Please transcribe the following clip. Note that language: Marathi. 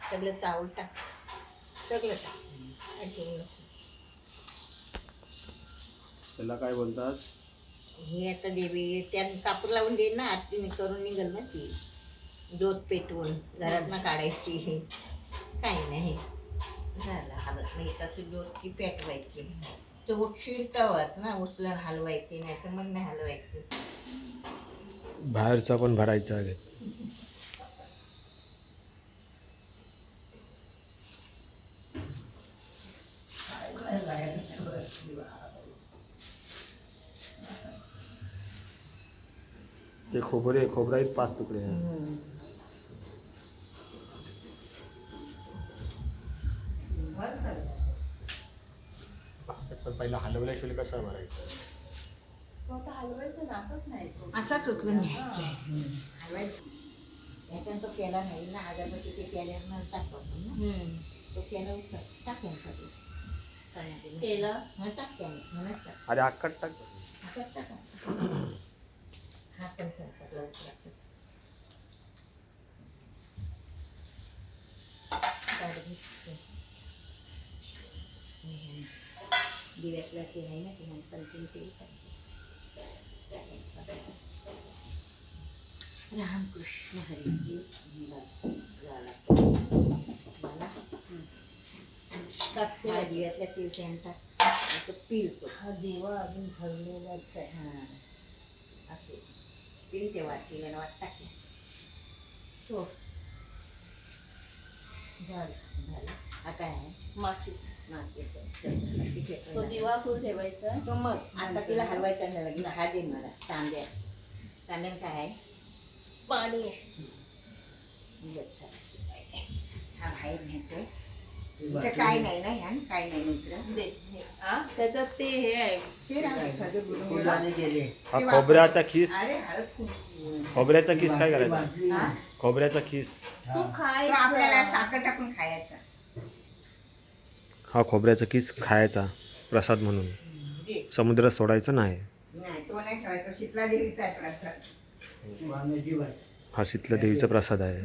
सगळं चावल टाक, सगळं टाक. काय ठेवू नको. त्याला काय बोलतात? हे आता देवी त्यानं कापूर लावून दे ना, आरतीने करून निघल ना ती. ज्योत पेटवून घरात ना काढायची. काही नाही झालं हलत नाही तशी ज्योत पेटवायची. तो उठशील तवाच ना, उचलून हलवायची, नाही तर मग नाही हलवायची. बाहेरचा पण भरायचा आहे. ते खोबराईत 5 तुकडे आहे. पण पहिला हलवल्याशिवाय कसं भरायचं? हलवायचं ना, असंच नाही. असाच उचलून घ्यायची. हलवायचं याच्यानं तो केला नाही ना, अगरबत्ती ते केल्यानं टाकतो ना. तो केला उचल टाकायचं केलं टाक त्याने टाक. अरे अक्कट टाक. असंच टाका. हा पण ठेवतात लवकर असं. दिव्यातला ते आहे ना, ते नंतर ते रामकृष्ण हरी झाला दिव्यातल्या तेल टाक पिळतो. हा देवा अजून भरलेलाच आहे. हां असे पिळते वाटीला वाट टाकल्या. हो झालं. आता आहे माचीस. तो तो दिवा फुल ठेवायचा. मग आता तिला हलवायचा नाही लागेल. हा दे मला तांब्यानं काय आहे? पाणी आहे. हा बाहेर नेते. इथं काय नाही ना, ह्या काय नाही इकडं. दे हे. त्याच्यात ते हे आहे. ते राहते खजूर बुडून हा खोबऱ्याचा खीस. अरे हळद खोबऱ्याचा खीस काय करायचा? खोबऱ्याचा खीस तू खाय. आपल्याला साखर टाकून खायचं. हा खोबऱ्याचा खीस खायचा प्रसाद म्हणून. समुद्रात सोडायचं नाही. नाही तो नाही ठेवायचा. शीतला देवीचा आहे प्रसाद. हा शीतला देवीचा प्रसाद आहे.